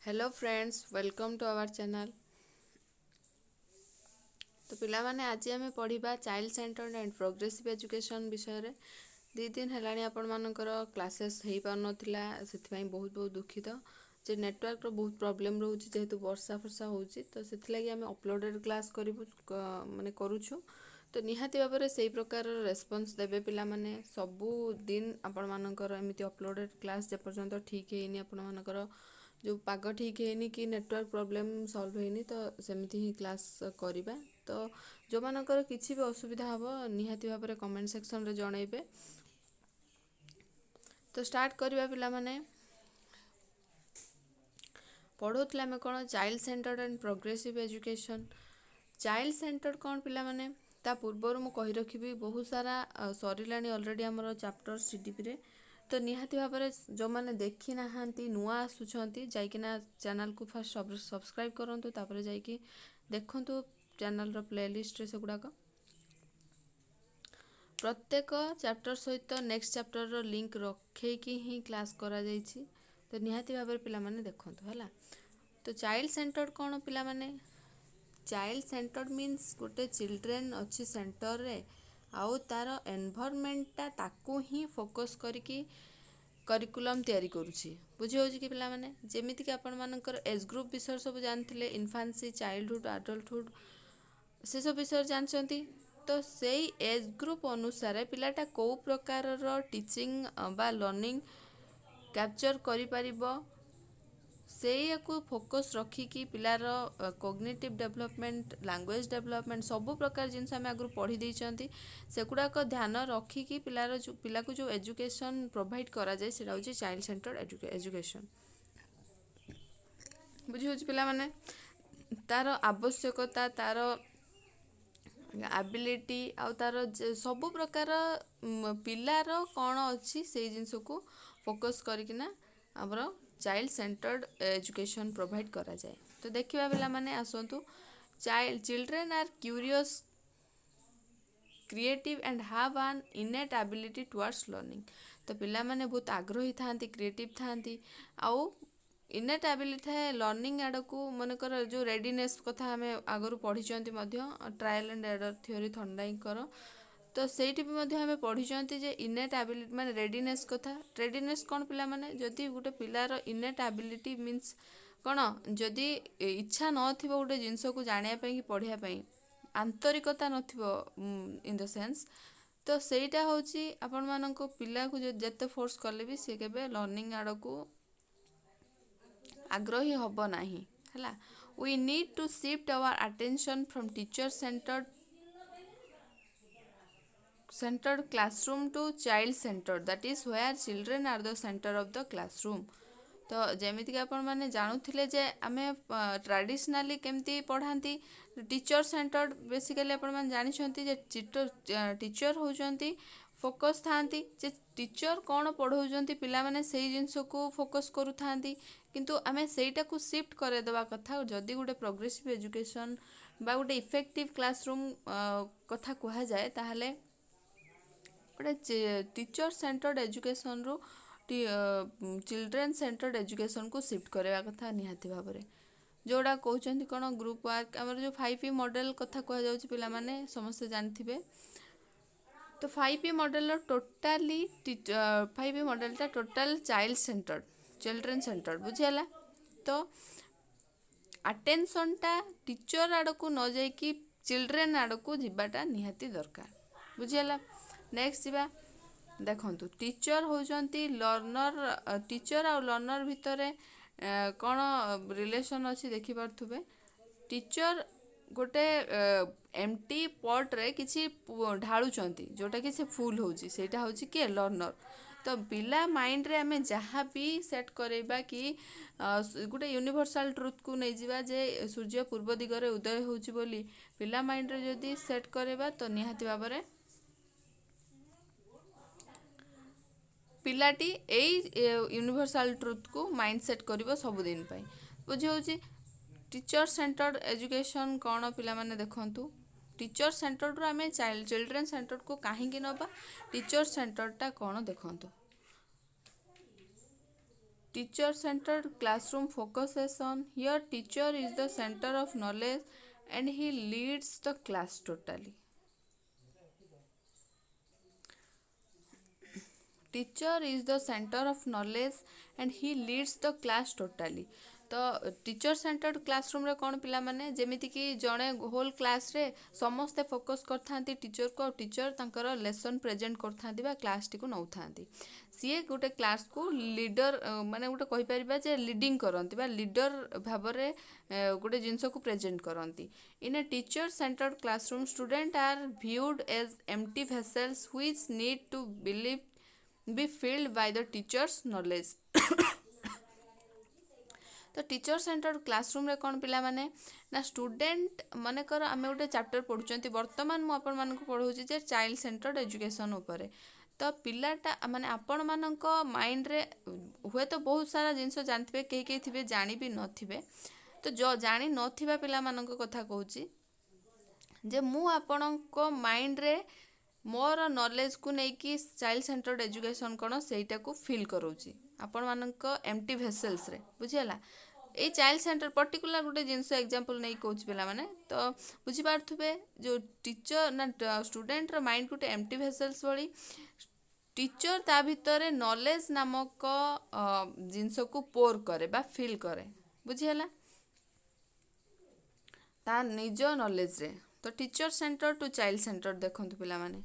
Hello friends, welcome to our channel. तो पिला माने आज आम पढ़ा child centred and progressive education विषय। दी दिन है आपण मानकर क्लासेस हो पार नाला से बहुत बहुत दुखित जे नेटवर्क बहुत प्रॉब्लम रोचे जेहेतु वर्षा फर्षा होची तो से आम अपलोडेड क्लास माने करूछु। तो निहाती भाव में से प्रकार रेस्पॉन्स देवे पिला माने सबू दिन आपण मानकर एमती अपलोडेड क्लास जे पर्यंत ठीक है आपण मानकर जो पाग ठीक है कि नेटवर्क प्रॉब्लम सॉल्व होनी तो सेमती ही क्लास करवा। तो जो मानकर किसी भी असुविधा हम निहाती भाव में कमेंट सेक्शन रे जनइबे। तो स्टार्ट करवा पिला माने पढ़ोले आम कौन child centred and progressive education. Child centred कौन पिला माने ता पूर्वर मु कहि रखिबी बहुत सारा सरिलानी ऑलरेडी हमर चैप्टर सीडीपी रे। तो निहाती भाव में जो मैंने देखी ना नुआ आसुँच जाइकिना चैनल को फर्स्ट सब्सक्राइब करूँ तापर जाइकी देखु चैनल प्लेलिस्ट रे सेगुड़ाक प्रत्येक चैप्टर सहित नेक्स्ट चैप्टर रो लिंक रखेकी ही क्लास करा जाइछि। तो निहाती भाव में पिला माने देखंतु हला। तो चाइल्ड सेंटर्ड कौन पिला माने चाइल्ड सेंटर्ड मीन्स गोटे चिल्ड्रेन अच्छी सेंटर रे आउ तार एनवायरनमेंटा ताकू ही फोकस करिकी करिकुलम तैयारी करुछि। बुझी होछि कि पिला माने जेमिति कि आपण मानकर एज ग्रुप विषय सब जानथिले इन्फांसी चाइल्डहुड एडल्टहुड से सब विषय जानचंती। तो सेई एज ग्रुप अनुसार पिलाटा को प्रकार रो टीचिंग बा लर्निंग कैप्चर करि परिबो से को फोकस रखिकी पिलार कोग्निटिव डेवलपमेंट लैंग्वेज डेवलपमेंट सबु प्रकार जिनस आम आगु पढ़ी देइचंती सेगुड़ाक ध्यान रखिकी पिला को जो एजुकेशन प्रोवाइड करा जाए सेटा होची चाइल्ड सेंटर्ड एजुकेशन। बुझी होची पिला माने तार आवश्यकता तार एबिलिटी आ तार सबु प्रकार पिलार कौन अच्छी से जिनस को फोकस करकिना हमर चाइल्ड सेंटर्ड एजुकेशन प्रोवाइड करा जाए। तो देखिबा पिला माने आसंतु children are curious creative and have an innate ability towards learning. तो पिला माने बहुत आग्रही थांती क्रिएटिव थांती आउ इनेट एबिलिटी है लर्निंग आड़ को मनकर जो रेडीनेस कथा आम आगु पढ़ी ट्रायल एंड एरर थ्योरी थंडाइकर। तो सेठी भी मध्य हमें पढ़ी जे इनेट एबिलिटी माने रेडीनेस कथा रेडीनेस कौन पिला माने जदि गोटे पिलार इनेट एबिलिटी मीन्स कौन जदि इच्छा नथिबो गोटे जिनस को जानिया पई कि पढ़िया पई आंतरिकता नथिबो इन द सेंस तो सेटा होची आपण मानको पिला को जते फोर्स करले भी से केबे लर्निंग आड़ को आग्रही हब नाही हला। We need to shift our attention from teacher centered classroom to child centered, that is where children are the center of the classroom। तो जेमिति कि आपण माने जानुथिले जे आमे ट्रेडिशनली केमती पढ़ांती टीचर सेंटर्ड बेसिकली आपण माने जानि छंती जे टीचर होजंती फोकस थांती जे टीचर कौन पढ़ाउजंती पिला माने सेही जिंस को फोकस करू थांती किंतु आमे सेटा को शिफ्ट करे देबा कथा। जदि गोटे प्रोग्रेसिव एजुकेशन बा गोटे इफेक्टिव क्लासरूम कथा कहा जाए ताहले गोटे टीचर सेंटर्ड एजुकेशन रू चिल्ड्रेन सेंटर्ड एजुकेशन को शिफ्ट करवा कथा निहाती भाव में जोड़ा कहते कौन ग्रुप वर्क आम जो 5P मॉडल कथा कह पिला माने समस्ते जानथिबे। तो 5P model totally 5P model टा total child centred children centred बुझीला। तो अटेंशन टा टीचर आड़ को न जाइकी चिल्ड्रेन आड़ को जीवाटा निहाती दरकार बुझीला। नेक्स्ट जीवा देखंतु टीचर होजंती लर्नर टीचर आ लर्नर भितर कौन रिलेशन अच्छी देखि पार्थुबे। टीचर गोटे एम्प्टी पॉट रे किछि ढाळुचंती जोटा कि से फुल होची सेटा होची के लर्नर। तो पिला माइंड रे आमे जहाँ भी सेट करेबा कि गोटे यूनिवर्सल ट्रुथ को नहीं जीवा जे सूर्य पूर्व दिगरे उदय होची बोली पिला माइंड रे जदि सेट करेबा तो निहाती भाव में पिलाटी यूनिवर्सल ट्रुथ को माइंड सेट करिवो सबुदिन पाई बुझी होची। टीचर सेंटर्ड एजुकेशन कौन पिला माने देखंतु टीचर सेंटर्ड रो आमे चिल्ड्रेन सेंटर्ड को काहे कि नबा टीचर सेंटर्ड टा कौन देखंतु। Teacher centered classroom focuses on here teacher is the center of knowledge and he leads the class totally. Teacher is the center of knowledge and he leads the class totally. ତ teacher centred କ୍ଲାସରୁମ୍ରେ କ'ଣ ପିଲାମାନେ ଯେମିତିକି ଜଣେ whole କ୍ଲାସ୍ରେ ସମସ୍ତେ focus କରିଥାନ୍ତି ଟିଚରକୁ, ଆଉ ଟିଚର ତାଙ୍କର ଲେସନ୍ ପ୍ରେଜେଣ୍ଟ କରିଥାନ୍ତି ବା କ୍ଲାସ୍ଟିକୁ ନେଉଥାନ୍ତି। ସିଏ ଗୋଟେ କ୍ଲାସ୍କୁ ଲିଡର ମାନେ ଗୋଟେ କହିପାରିବା ଯେ ଲିଡ଼ିଂ କରନ୍ତି ବା ଲିଡର ଭାବରେ ଗୋଟେ ଜିନିଷକୁ ପ୍ରେଜେଣ୍ଟ କରନ୍ତି। In a teacher centred classroom student are viewed as empty vessels which need to be filled by the teacher's knowledge। ତ ଟିଚର ସେଣ୍ଟର୍ଡ କ୍ଲାସରୁମ୍ରେ କ'ଣ ପିଲାମାନେ ନା ଷ୍ଟୁଡେଣ୍ଟ ମନେକର ଆମେ ଗୋଟେ ଚାପ୍ଟର ପଢ଼ୁଛନ୍ତି, ବର୍ତ୍ତମାନ ମୁଁ ଆପଣମାନଙ୍କୁ ପଢ଼ଉଛି ଯେ ଚାଇଲ୍ଡ ସେଣ୍ଟର୍ଡ ଏଜୁକେସନ୍ ଉପରେ। ତ ପିଲାଟା ମାନେ ଆପଣମାନଙ୍କ ମାଇଣ୍ଡରେ ହୁଏତ ବହୁତ ସାରା ଜିନିଷ ଜାଣିଥିବେ, କେହି କେହି ଥିବେ ଜାଣି ବି ନଥିବେ। ତ ଜାଣି ନଥିବା ପିଲାମାନଙ୍କ କଥା କହୁଛି ଯେ ମୁଁ ଆପଣଙ୍କ ମାଇଣ୍ଡରେ ମୋର ନଲେଜକୁ ନେଇକି ଚାଇଲ୍ଡ ସେଣ୍ଟର୍ଡ ଏଜୁକେସନ୍ କ'ଣ ସେଇଟାକୁ ଫିଲ୍ କରଉଛି ଆପଣମାନଙ୍କ ଏମ୍ପ୍ଟି ଭେସେଲ୍ସରେ, ବୁଝିହେଲା। ଏଇ ଚାଇଲ୍ଡ ସେଣ୍ଟର ପର୍ଟିକୁଲାର ଗୋଟେ ଜିନିଷ ଏକ୍ଜାମ୍ପଲ୍ ନେଇ କହୁଛି ପିଲାମାନେ, ତ ବୁଝିପାରୁଥିବେ ଯେଉଁ ଟିଚର ନା ଷ୍ଟୁଡେଣ୍ଟର ମାଇଣ୍ଡ ଗୋଟେ ଏମ୍ପ୍ଟି ଭେସେଲ୍ସ ଭଳି ଟିଚର ତା ଭିତରେ ନଲେଜ ନାମକ ଜିନିଷକୁ ପୋର୍ କରେ ବା ଫିଲ୍ କରେ, ବୁଝିହେଲା, ତା ନିଜ ନଲେଜରେ। ତ teacher centre to child centre ଦେଖନ୍ତୁ ପିଲାମାନେ।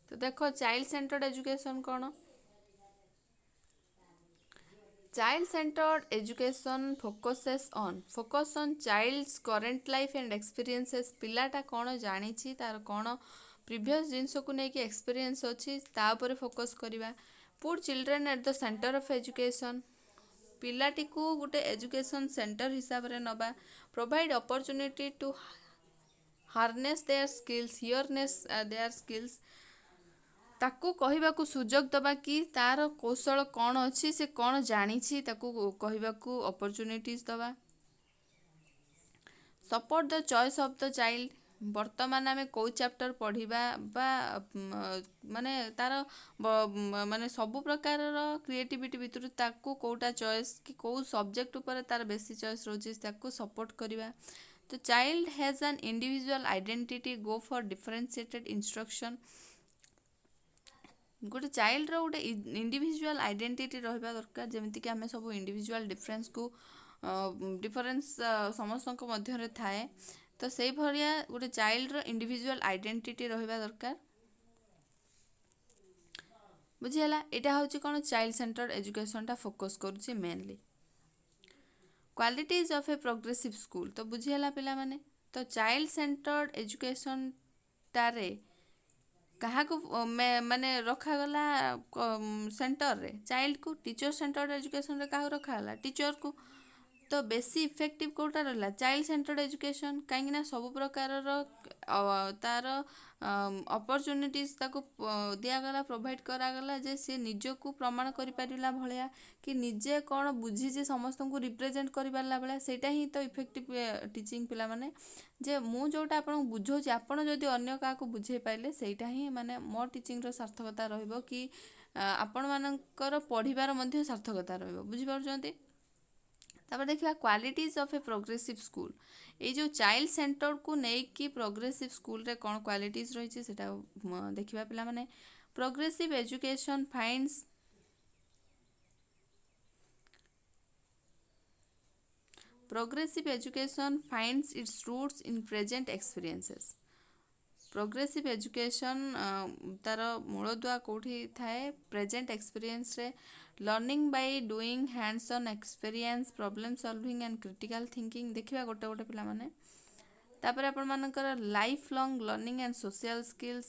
ତ ଦେଖ ଚାଇଲ୍ଡ ସେଣ୍ଟର୍ଡ ଏଜୁକେସନ୍ କ'ଣ? Child centred education focus on child's current life and experiences. ପିଲାଟା କ'ଣ ଜାଣିଛି, ତାର କ'ଣ ପ୍ରିଭିୟସ୍ ଜିନିଷକୁ ନେଇକି ଏକ୍ସପିରିଏନ୍ସ ଅଛି ତା ଉପରେ ଫୋକସ୍ କରିବା। Put children at the centre of education. ପିଲାଟିକୁ ଗୋଟେ ଏଜୁକେସନ୍ ସେଣ୍ଟର ହିସାବରେ ନେବା। Provide opportunity to harness their skills, harness their skills. ତାକୁ କହିବାକୁ ସୁଯୋଗ ଦେବା କି ତାର କୌଶଳ କ'ଣ ଅଛି, ସେ କ'ଣ ଜାଣିଛି ତାକୁ କହିବାକୁ ଅପରଚ୍ୟୁନିଟିଜ୍ ଦେବା। Support the choice of the child. ବର୍ତ୍ତମାନ ଆମେ କେଉଁ ଚାପ୍ଟର ପଢ଼ିବା ବା ମାନେ ତାର ମାନେ ସବୁ ପ୍ରକାରର କ୍ରିଏଟିଭିଟି ଭିତରୁ ତାକୁ କେଉଁଟା ଚଏସ୍ କି କେଉଁ ସବଜେକ୍ଟ ଉପରେ ତାର ବେଶୀ ଚଏସ୍ ରହୁଛି ତାକୁ ସପୋର୍ଟ କରିବା। ତ child has an individual identity, go for differentiated instruction. ଗୋଟେ ଚାଇଲ୍ଡର ଗୋଟେ ଇଣ୍ଡିଭିଜୁଆଲ ଆଇଡେଣ୍ଟିଟି ରହିବା ଦରକାର, ଯେମିତିକି ଆମେ ସବୁ ଇଣ୍ଡିଭିଜୁଆଲ ଡିଫରେନ୍ସ ସମସ୍ତଙ୍କ ମଧ୍ୟରେ ଥାଏ। ତ ସେଇଭଳିଆ ଗୋଟେ ଚାଇଲ୍ଡର ଇଣ୍ଡିଭିଜୁଆଲ ଆଇଡେଣ୍ଟିଟି ରହିବା ଦରକାର, ବୁଝିହେଲା। ଏଇଟା ହେଉଛି କ'ଣ ଚାଇଲ୍ଡ ସେଣ୍ଟର୍ଡ ଏଜୁକେସନ୍ଟା ଫୋକସ୍ କରୁଛି mainly. Qualities of a progressive school. ତ ବୁଝିହେଲା ପିଲାମାନେ। ତ ଚାଇଲ୍ଡ ସେଣ୍ଟର୍ଡ ଏଜୁକେସନ୍ଟାରେ କାହାକୁ ମାନେ ରଖାଗଲା ସେଣ୍ଟରରେ, ଚାଇଲ୍ଡକୁ। ଟିଚର ସେଣ୍ଟର୍ଡ ଏଜୁକେସନ୍ରେ କାହାକୁ ରଖାଗଲା, ଟିଚରକୁ। ତ ବେଶୀ ଇଫେକ୍ଟିଭ୍ କେଉଁଟା ରହିଲା, ଚାଇଲ୍ଡ ସେଣ୍ଟର୍ଡ ଏଜୁକେସନ୍। କାହିଁକିନା ସବୁ ପ୍ରକାରର ତାର ଅପରଚ୍ୟୁନିଟିଜ୍ ତାକୁ ଦିଆଗଲା, ପ୍ରୋଭାଇଡ଼ କରାଗଲା ଯେ ସେ ନିଜକୁ ପ୍ରମାଣ କରିପାରିଲା ଭଳିଆ କି ନିଜେ କ'ଣ ବୁଝିଛି ସମସ୍ତଙ୍କୁ ରିପ୍ରେଜେଣ୍ଟ କରିପାରିଲା ଭଳିଆ। ସେଇଟା ହିଁ ତ ଇଫେକ୍ଟିଭ୍ ଟିଚିଂ ପିଲାମାନେ, ଯେ ମୁଁ ଯେଉଁଟା ଆପଣଙ୍କୁ ବୁଝାଉଛି ଆପଣ ଯଦି ଅନ୍ୟ କାହାକୁ ବୁଝେଇ ପାରିଲେ ସେଇଟା ହିଁ ମାନେ ମୋ ଟିଚିଂର ସାର୍ଥକତା ରହିବ, କି ଆପଣମାନଙ୍କର ପଢ଼ିବାର ମଧ୍ୟ ସାର୍ଥକତା ରହିବ, ବୁଝିପାରୁଛନ୍ତି। ତାପରେ ଦେଖିବା କ୍ୱାଲିଟିଜ୍ ଅଫ୍ ଏ ପ୍ରୋଗ୍ରେସିଭ୍ ସ୍କୁଲ। ଏଇ ଯେଉଁ ଚାଇଲ୍ଡ ସେଣ୍ଟରକୁ ନେଇକି ପ୍ରୋଗ୍ରେସିଭ୍ ସ୍କୁଲରେ କ'ଣ କ୍ୱାଲିଟିଜ୍ ରହିଛି ସେଇଟା ଦେଖିବା ପିଲାମାନେ। Progressive education finds its roots in present experiences। Progressive education ତାର ମୂଳଦୁଆ କେଉଁଠି ଥାଏ, ପ୍ରେଜେଣ୍ଟ ଏକ୍ସପିରିଏନ୍ସରେ। Learning by doing, hands on experience, problem solving and critical thinking. ଦେଖିବା ଗୋଟେ ଗୋଟେ ପିଲାମାନେ। ତାପରେ ଆପଣମାନଙ୍କର life long learning and social skills,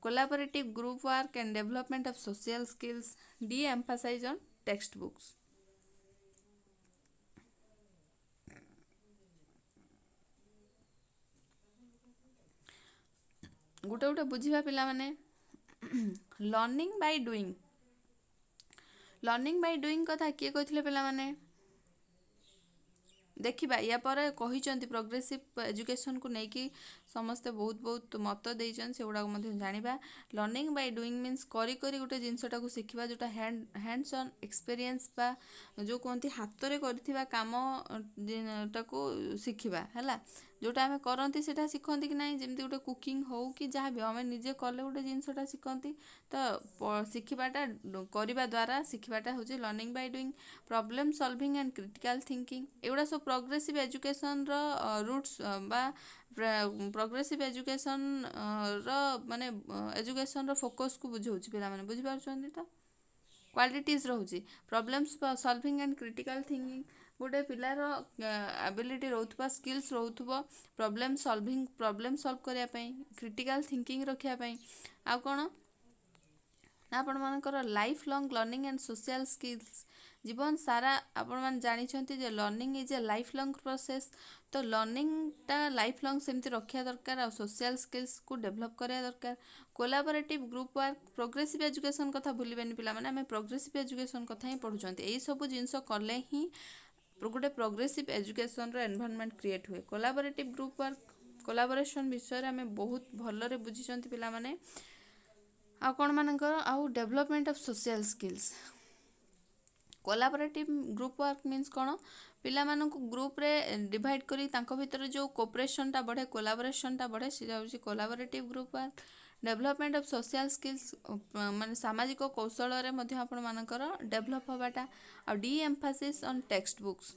collaborative group work and development of social skills, deemphasise on text books. गोटे गोटे बुझिबा पिला माने learning by doing. Learning by doing कथा किए कहथिले पिला माने देखिबा या पर कहिचंती प्रोग्रेसिव एजुकेशन को नेकी समस्ते बहुत बहुत मत देइचन से गुडा मध्ये जानिबा। लर्निंग बाय डूइंग मीन्स करी करी गोटे जिनसटा को सिखिबा जोटा हैंड्स ऑन एक्सपीरियंस बा जो कहती हाथ रे करथिबा काम टाको सिखिबा हैला। जोटा आमे करंती सेटा सिखंती कि नाही जेमती गोटे कुकिंग हो कि जहाँ भी आमे निजे कले गोटे जिनसटा सिखंती तो सिखिबाटा करिबा द्वारा सिखिबाटा होची learning by doing. Problem solving and critical thinking एगुड़ा सब प्रोग्रेसिव एजुकेशन रो रूट्स बा प्रोग्रेसिव एजुकेशन रो माने एजुकेशन रो फोकस को बुझाउची पिला माने बुझि पारछंती तो क्वालिटीज रोची problems solving and critical thinking गोटे पिलार एबिलिटी रोथबा स्किल्स रोथबो प्रॉब्लम सॉल्व करिया पई क्रिटिकल थिंकिंग रखिया पई आ कोन आपण मानकर life long learning and social skills जीवन सारा आपण मान जानिछंती जे learning is a life long process. तो लर्निंग टा लाइफ लॉन्ग सेमती रखिया दरकार आ सोशल स्किल्स को डेवलप करिया दरकार। Collaborative group work progressive education कथा भूलिबेनी पिला माने हमें प्रोग्रेसिव एजुकेशन कथा ही पढुचंती एई सब जिंस कले ही गोटे प्रोग्रेसिव एजुकेशन रो एनवायरनमेंट क्रिएट हुए। कोलाबोरेटिव ग्रुप वर्क कोलाबोरेशन विषय रे हमें बहुत भलरे बुझिचंती पिला माने आ कोन मानकर आउ development of social skills. Collaborative group work means कोन पिला मानकु ग्रुप रे डिवाइड करी तांको भीतर जो कोऑपरेशन टा बढ़े कोलाबोरेशन टा बढ़े से जाउची collaborative group work. Development of social skills माने सामाजिक कौशल रे मध्ये आपण मानकर डेवलप होबाटा आ deemphasis on text books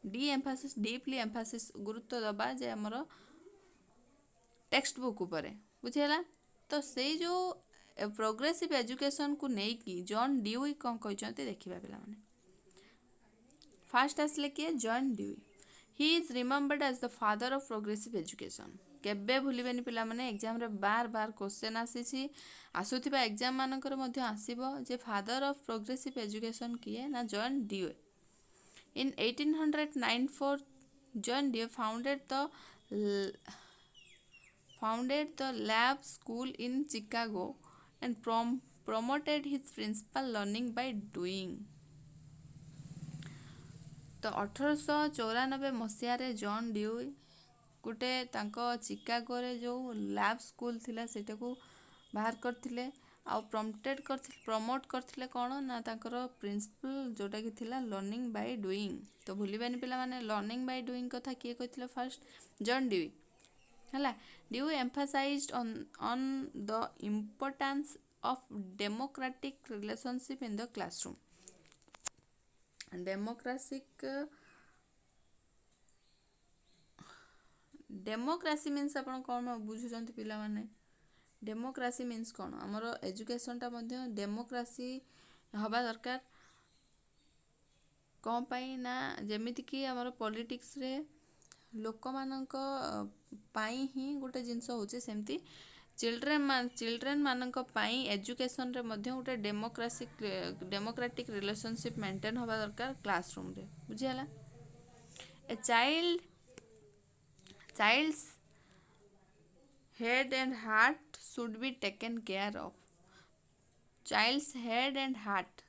deemphasis deeply emphasis गुरुत्व दबा जे हमर टेक्स्ट बुक ऊपर बुझिला। तो से जो प्रोग्रेसिव एजुकेशन को नेकी जॉन ड्यूई कौन कहते देखिबा पिला माने फास्ट आसले किए John Dewey he is remembered as the father of progressive education. केबे भूलिबेनी पिला माने एग्जाम रे बार बार क्वेश्चन आसीछि आसुथिबा एग्जाम मानकर मध्ये आसीबो जे फादर ऑफ प्रोग्रेसिव एजुकेशन किए ना John dewy. In 1894 John dewy founded the lab school in Chicago and promoted his principle learning by doing। तो 1894 मसीह जॉन ड्यूई गोटे तांको चिकागो रे जो लैब स्कूल थिला सेटा को बाहर करथिले आ प्रमोट करथिले कोन ना तांकर प्रिंसिपल जोटा कि थिला लर्निंग बाय डूइंग। तो भूलिबानी पिला माने लर्निंग बाय डूइंग कथा किए कहथिले फर्स्ट जॉन ड्यूई हला। Dewey emphasized on the importance of democratic relationship in the classroom। Democracy means आपण कौन बुझुचंती पिला माने डेमोक्रेसी मीन्स कौन हमर एजुकेशन टा मध्ये डेमोक्रेसी हवा दरकार कौन पाई ना जेमिति कि हमर पॉलिटिक्स रे लोक मानक पाई ही गोटे जिनस होचे सेमती चिल्ड्रेन मानक पाई एजुकेशन रे मध्ये गोटे डेमोक्रेटिक रिलेशनशिप मेंटेन हवा दरकार क्लासरूम रे बुझियाला। ए child's head and heart should be taken care of। child's head and heart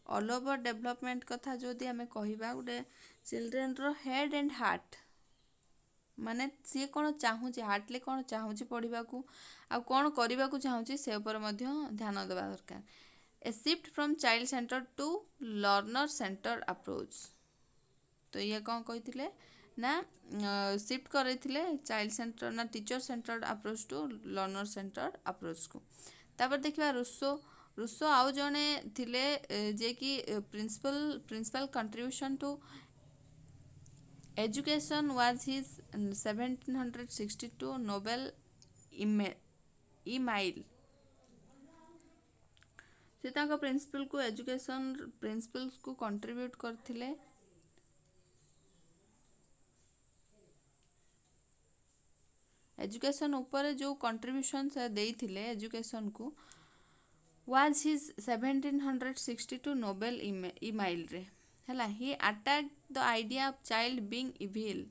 all over development कथा जोदि आमे कहिबा गोटे चिल्ड्रेन रो हेड एंड हार्ट माने सी कौन चाहूँ हार्टली कौन चाहूँ पढ़ा को आ कौन करने को चाहूँ से उपर ध्यान देवा दरकार। A shift from child centre to learner centre approach. तो ये कौन कही ना शिफ्ट करते चाइल्ड सेंटर ना teacher centre approach to learner centre approach को। तापर देखिबा रुसो आउ जने थिले जे कि principal contribution to education was his 1762 novel Emile. से तांको प्रिंसिपल को एजुकेशन प्रिंसिपल्स को कंट्रीब्यूट करथिले। एजुकेशन ऊपर जो कंट्रीब्यूशन से देइथिले एजुकेशन को was his 1762 नोबेल इमाइल रे हला। he attacked the idea of child being evil।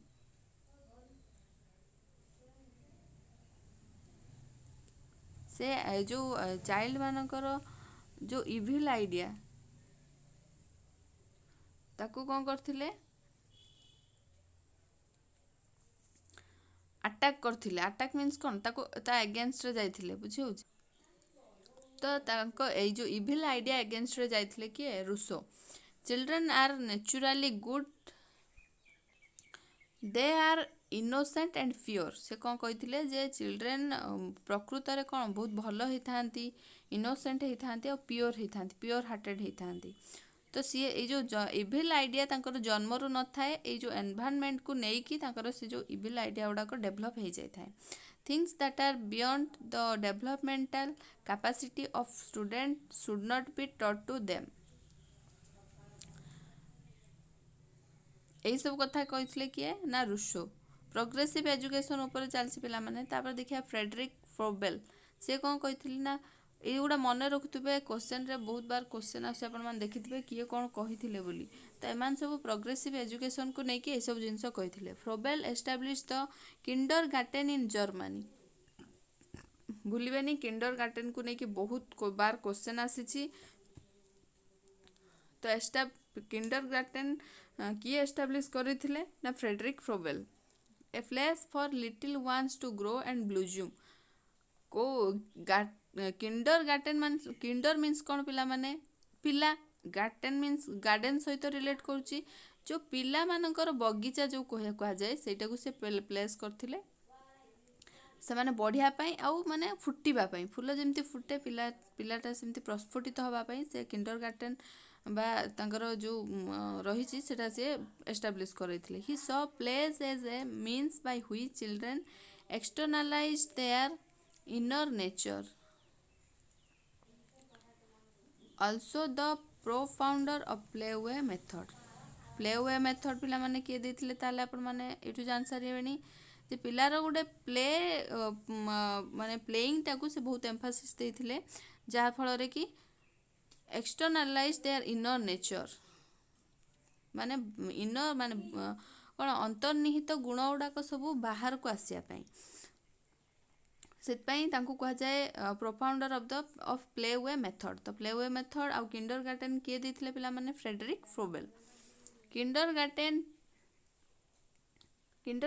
से जो चाइल्ड मानकर जो इविल आइडिया ताकू कौन करथिले अटैक करथिले। अटैक मीन्स कौन ताको ता अगेंस्ट रे जाइथिले बुझी होउछ। तो तांको ए जो इविल आइडिया अगेंस्ट रे जाइथिले किए Rousseau. Children are naturally good, they are innocent and pure. से कौन कही जे चिल्ड्रेन प्रकृत में कौन बहुत भल होती, इनोसेंट होती और प्योर होती, प्योर हार्टेड होती। तो सी ये जो इविल आइडिया तांकर जन्मरू न थाए, ये जो एनवायरनमेंट को लेकिन तांकर से जो इविल आइडिया गुड़ाक डेभलप हो जाए। Things that are beyond the developmental capacity of student should not be taught to them. यही सब कथा कही किए ना रूसो। प्रोग्रेसिव एजुकेशन उपर चलती पिला माने। तापर देखिए फ्रेडरिक फ्रोबेल, से कौन कही ना ये गुड़ा मन रखुवे क्वेश्चन रे बहुत बार क्वेश्चन आस देखिए किए कौन कही बोली। तो एमान सब प्रोग्रेसिव एजुकेशन को लेकिन ये सब जिनस कही। Froebel establish the kindergarten in Germany. भूलिबेनी किंडर गार्टेन को लेकिन बहुत बार क्वेश्चन आसी। तो किंडर गार्टेन किए एस्टाब्लिश करथिले ना Friedrich Froebel. A place for little ones to grow and bloom. को किंडर गार्टेन मान किंडर मीन्स कौन पिला माने पिला, गार्टेन मीन्स गार्डन सहित रिलेट करुच्ची। जो पिला मानकर बगीचा जो कह जाए सेटा को से प्लेस करथिले से माने बढ़िया पाई आउ माने फुटिबा पाई, फूल जेमती फुटे पिलाटा सेमती प्रस्फुटित हवा पाई से किंडर गार्टेन बा तांकर जो रही सेटा से एस्टाब्लिश करथिले। He saw place as a means by which children externalise their inner nature. also the pro-founder of play way method. Play way method पिला माने किए देथिले ताले आपण माने एठु जान सारिबेनी जे पिलार गोटे प्ले माने प्लेइंग टाकू से बहुत एम्फासिस देथिले, जहा फल रे कि एक्सटर्नलाइज देयर इनर नेचर। माने इनर माने कौन अंतर्निहित गुण गुड़ाक सब बाहर को आसिया पाई। सेतपाई तांको कहा जाए प्रोफाउंडर ऑफ प्लेवे मेथड। तो प्लेवे मेथड आउ किंडर गार्टेन किए देथिले पिला माने Friedrich Froebel. Kinder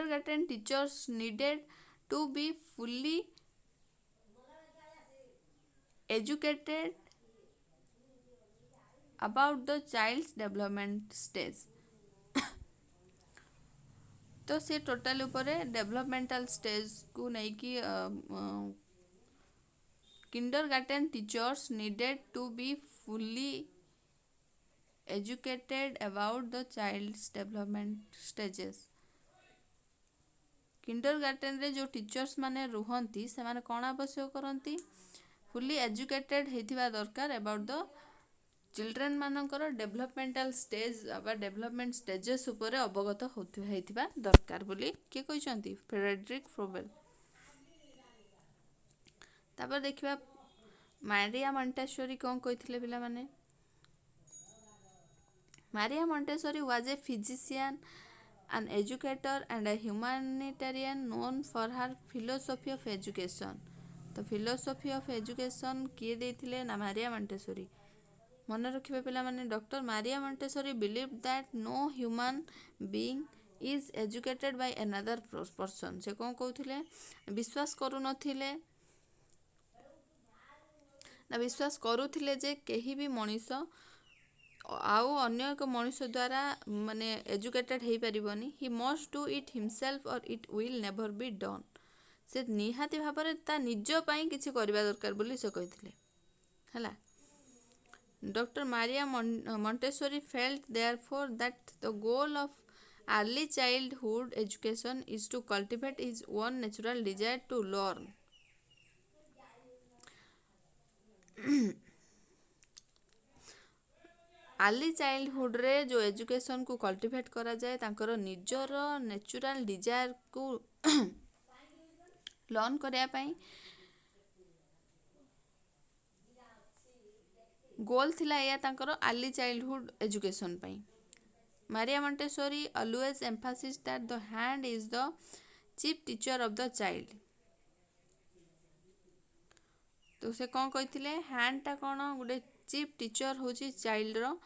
garten teachers needed to be fully educated about the child's development stage. तो सी टोटाल उपरे डेवलपमेंटल स्टेज को नहीं कि kindergarten teachers needed to be fully educated about the child's development stages. Kindergarten रे जो teachers माने रुहंती से माने कौन आवश्यक करती, फुल्ली एजुकेटेड हेतिबा दरकार अबाउट द चिल्ड्रेन मानकर डेवलपमेंटल स्टेज बा डेवलपमेंट स्टेजेस उपरे अवगत होइथिबा दरकार बोली के कहते फ्रेडरिक फ्रोबेल। तापर देखिबा मारिया मॉन्टेसोरी कौन कही पिला माने। Maria Montessori was a physician, an educator and a humanitarian known for her philosophy of education। तो philosophy of education किए देथिले ना मारिया मॉन्टेसोरी। मन रखिबे पिला माने doctor Maria Montessori believe that no human being is educated by another person. से कौन कहथिले विश्वास करू नथिले ना विश्वास करूथिले जे केही भी मनीष आउ अन्य एक मनुष्य द्वारा माने एजुकेटेड हो पारिबनी। He must do it himself or it will never be done. से निहाती भाव में ता निज पाई किछि करबा दरकार बोली से कहिथिले हला। Doctor Maria Montessori felt therefore that the goal of early childhood education is to cultivate his own natural desire to learn. Early childhood रे जो एजुकेशन को कल्टिवेट करा जाए तांकर निजर नेचुरल डिजायर को लर्न करया पाई गोल थिला या तांकर early childhood education pi. Maria Montessori always Mphasis that the hand is the chief teacher of the child. तो से कौन कहते हैंडटा कौन गोटे चीफ टीचर हूँ चाइल्डर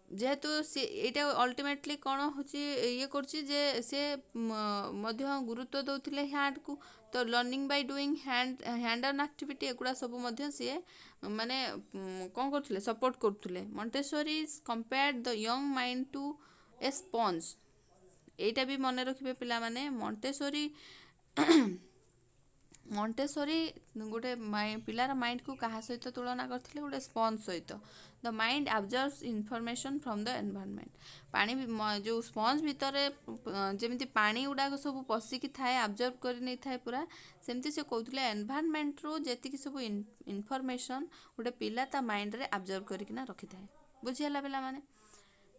जेहेतु सी ये अल्टीमेटली कौन हूँ ये कर गुरुत्व दौले हैंड को तो learning by doing hand on activity एगुड़ा सब सी माने कौन करते सपोर्ट करते Montessori compared the young mind to a sponge एटा भी मन रखिए पिला माने मॉन्टेसरी गोटे पिलार माइंड को कहा सहित तुलना करथिले गोटे स्पंज सहित the mind absorbs information from the environment पानी जो स्पंज भितर जमी पानी गुड़ाक सब पशिकी थाए अब्जर्व कर नहीं थाए पूरा सेमती से कहते एनवायरनमेंट रू जी सब इनफॉरमेशन गोटे पिला ता माइंड रे अब्जर्व करकिना रखि थाए बुझीगला पिला माने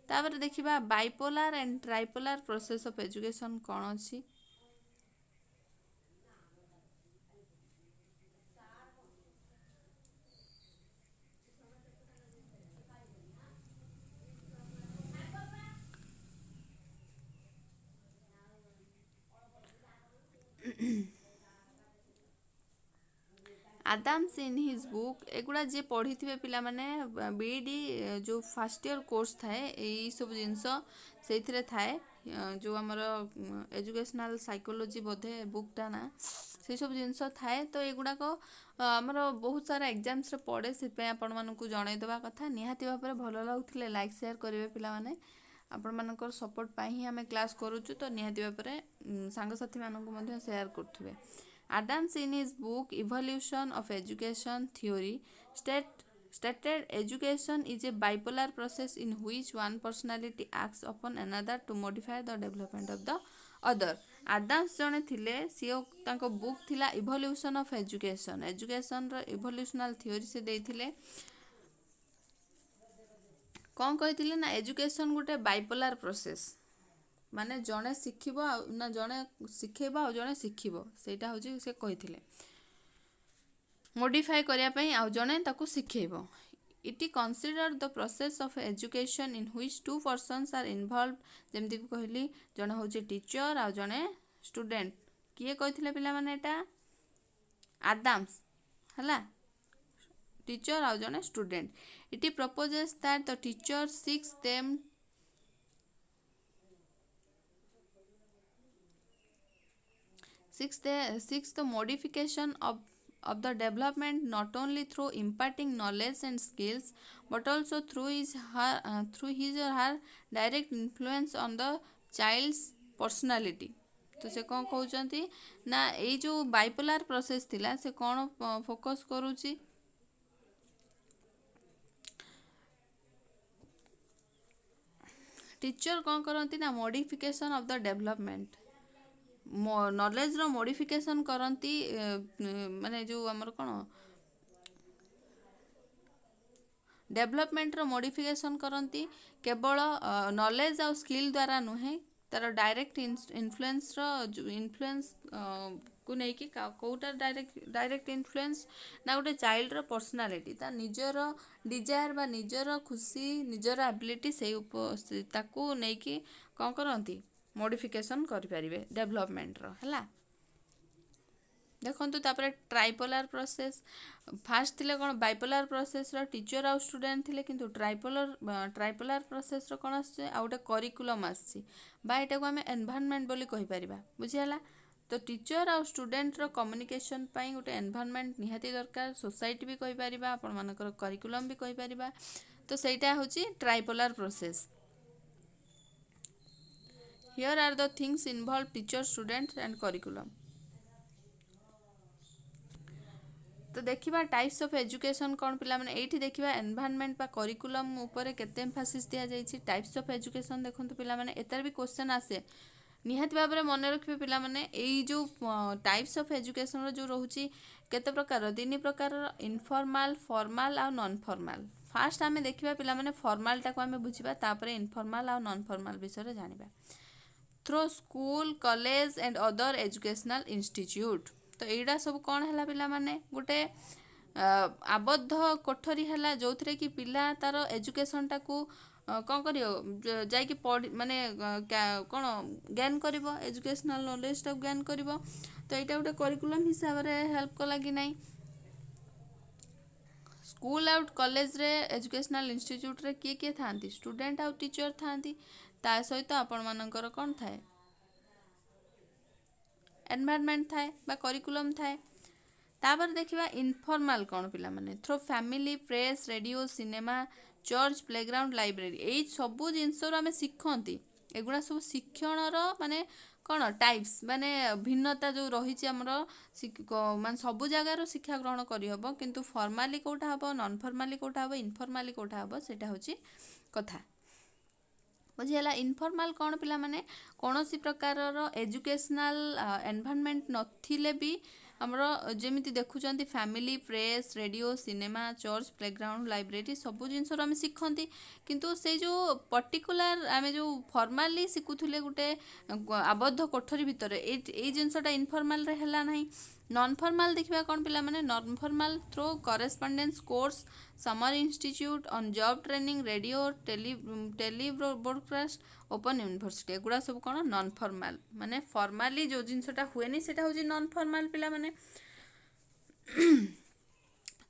तापर देखिबा बाइपोलार एंड ट्राइपोलार प्रोसेस ऑफ एजुकेशन कौन अच्छी आदाम्स इन हिज बुक एगुड़ा जी पढ़ी थे पिला माने बीडी जो फर्स्ट ईयर कोर्स थाए यही सब जिनस से थाए जो आमर एजुकेशनल साइकोलॉजी बोधे बुकटा ना से सब जिनस थाए तो युवाक आमर बहुत सारा एग्जाम्स पड़े से आपण मानक जनईदेवा कथा निहाती भाव में भल लगुले लाइक शेयर करेंगे पिला माने आपण मानकर सपोर्ट पाई ही आम क्लास करुचु तो निहाती भाव में सांगसाथी मानक share करुवे Adams in his book Evolution of Education Theory stated education is a bipolar process in which one personality acts upon another to modify the development of the other. Adams जने थिले CO तांको book थिला Evolution of Education row evolutional theory से देथिले कौन कहथिले ना education गोटे बाइपोलार process माने जड़े शिखब ना जड़े शिखेब आ जड़े शिखब सेटा हूँ से कही मोडिफाई करने आउ जड़े ताकू शिखेब it consider the process of education in which two persons are involve जमती कहली जड़े हूँ टीचर आ जड़े स्टूडेंट किए कहते पिला माने एटा आदाम्स हला टीचर आ जड़े student it proposes that the teacher six them Six, the modification of the development not only through imparting knowledge and skills but also through his or her direct influence on the child's personality. तो से कौन कहते ना ये जो बाइपोलार process थिला से कौन फोकस करूची टीचर कौन करती ना modification of the development knowledge रो मॉडिफिकेशन करती माने जो आमर कौन डेवलपमेंट रो मॉडिफिकेशन करती केवल नॉलेज आ स्किल द्वारा नुहे तार डायरेक्ट इन्फ्लुएंस रो इन्फ्लुएंस को लेकिन कौटा डायरेक्ट इन्फ्लुएंस ना गोटे चाइल्ड रो पर्सनालिटी ता निजर डिजायर बा निजर खुशी निजर एबिलिटी से ताकू लेकिन कौन करती मॉडिफिकेशन करें डेवलपमेंट रो है देखो तापर ट्राइपोलार प्रोसेस फास्ट थिले कौन बाइपोलार प्रोसेस रो टीचर आउ स्टूडेंट थिले किंतु ट्राइपोलार प्रोसेस रो कौन आसे आ गोटे करिकुलम आसी बा एटा को आमे एनवायरनमेंट बोली कहि परिबा बुझियाला तो टीचर आउ स्टूडेंट रो कम्युनिकेशन पाई गोटे एनवायरनमेंट निहाती दरकार सोसाइटी भी कहि परिबा आपण मानकर करिकुलम भी कहि परिबा तो सेटा होची ट्राइपोलार process Here are the things involved teacher, students and curriculum. तो देखिबा टाइप्स ऑफ एजुकेशन कौन पिला माने एठी देखिबा एनवायरनमेंट बा करिकुलम ऊपर केते एम्फासिस दिया जाइछि टाइप्स ऑफ एजुकेशन देखंतु पिला माने एतर भी क्वेश्चन आसे निहाती भाव में मन रखिबे पिला माने एई जो टाइप्स ऑफ एजुकेशन जो रहउछि केते प्रकार तीन प्रकार इनफॉर्मल फॉर्मल आ नॉन फॉर्मल फास्ट आमे देखिबा पिला माने फॉर्मल टा को आमे बुझिबा तापर इनफॉर्मल आ नॉन फॉर्मल विषय जानिबा through school college and other educational institute तो यहाँ सब कौन है पिला माने गोटे आबद्ध कोठरी है जो थे कि पिला तार एजुकेशन टाकू कौन कर जाकि पढ़ माने कौन ज्ञान कर एजुकेशनल नॉलेज टाक ज्ञान कर तो यहाँ गोटे करिकुलम हिसाब से हेल्प कला कि नहीं स्कूल आउट कॉलेज रे एजुकेशनल इंस्टीट्यूट रे किए था स्टूडेंट आउ टीचर था ता सहित आपण मानकर कौन थाए एनवायरनमेंट थाए बा करिकुलम थाए तापर देखिबा इनफॉर्मल कौन पिला माने through family press radio cinema church playground library एई सबु जिनस आम शिखती एगुड़ा सब शिक्षण माने कौन टाइप्स माने भिन्नता जो रही आमर मान सब जगार शिक्षा ग्रहण करहब किंतु फॉर्माली कोटा हम नॉन फॉर्माली कोटा हम इनफॉर्माली कोटा हम सेटा होची कथा बुझीगला इनफॉर्माल कौन पिला माने कौन सी प्रकार एजुकेशनल एनवायरनमेंट नथिले भी हमरो जेमिति देखुचंती family press radio cinema church playground library सबु जिनस आम शिखती किंतु से जो पर्टिकुलर आम जो फॉर्माली शिखुले गोटे आबद्ध कोठरी भितर ए जिनसटा इनफॉर्माल रे हला नहीं नॉन फॉर्माल देखिबा कौन पिला माने non formal through correspondence course summer institute on job training radio tele broadcast open university एगुड़ा सब कौन नॉन फॉर्माल माने फॉर्माली जो जिनसटा हुए सेटा होची नॉन फॉर्माल पिला माने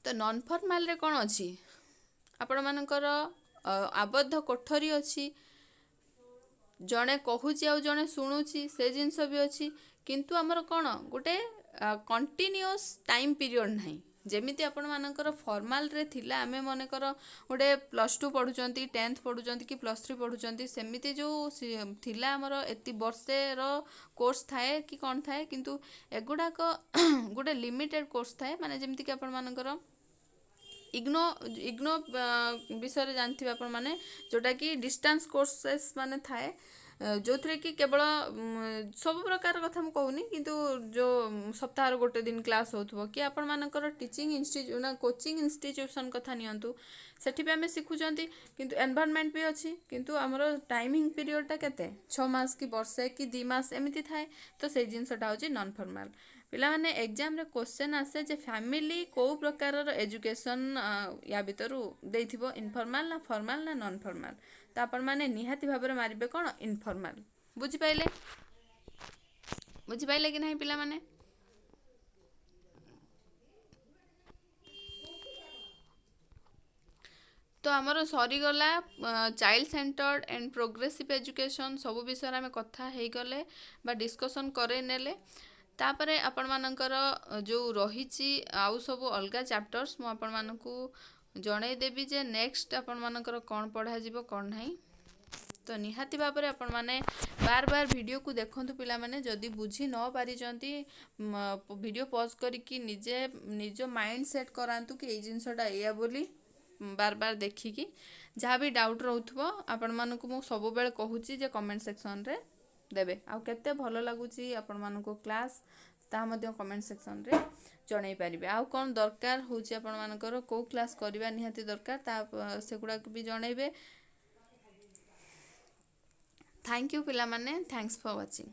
तो नॉन फॉर्माल रे कौन अच्छी आपण मानकर आबद्ध कोठरी अच्छी जड़े कहूची आ जड़े शुणुची से जिनस भी अच्छी किंतु आमर कौन गोटे कंटिन्यूअस टाइम पीरियड नहीं जेमिति आपण मानकर फॉर्माल रे थिला आमे मनकर गोटे +2 पढ़ुचंती 10th पढ़ुचंती कि +3 पढ़ुचंती सेमिति जो थिला हमर एति वर्षे रो कोर्स थाए कि कौन थाए किंतु एगुड़ा को गोटे लिमिटेड कोर्स थाए माने जेमिति कि आपण मानकर इग्नो इग्नो विषय जानते आपण माने जोटा कि डिस्टेंस कोर्सेस माने थाए जो थे कि केवल सब प्रकार कथा मुझे कहूनी किंतु जो सप्ताह गोटे दिन क्लास हो कि आपण मानकर टीचिंग इंस्टीट्यूट ना कोचिंग इंस्टीट्यूशन कथा नियंतु सेठी भी आम शिखुंट किंतु एनवायरनमेंट भी अच्छी किंतु आमर टाइमिंग पीरियडटा केते 6 मास कि वर्षे कि 2 मास एमती थाए तो से जिनसटा हूँ नॉन फॉर्माल पिला माने एग्जाम रे क्वेश्चन आसे जे फैमिली को प्रकार एजुकेशन या भीतर देथिबो इनफॉर्माल ना फॉर्माल ना नॉन फॉर्माल तो आपण माने निहाती भाबरे मारिबे कोन इनफॉर्माल बुझी पाइले कि नहीं पिला माने तो आमर सरीगला child centred and progressive education सब विषय आम कथा हो गले बा डिस्कसन करे नेले तापरे आपण मानकर जो रही आउ सब अलगा चैप्टर्स मु आपण मानकू जणै देबी जे नेक्स्ट आपण मानकर कौन पढ़ा जीवो कौन नहीं तो निहाती भाव में आपण माने बार बार वीडियो को देखंतु पिला माने जदि बुझी न पारि जंती वीडियो पॉज करिकी निजे निज माइंड सेट करांतु कि ए जिनसटा एया बोली बार बार देखिकी जहाँ भी डाउट रोथबो आपण मानकू मु सब बेले कहूची जे कमेंट सेक्शन रे देबे आ केते भलो लागुची आपण मानको क्लास ता मध्य कमेंट सेक्शन रे जणाई पारिबे आ कोन दरकार होची आपण मानकर को क्लास करबा निहाती दरकार ता सेगुडा भी जणाइबे थैंक यू पिला माने थैंक्स फॉर वाचिंग।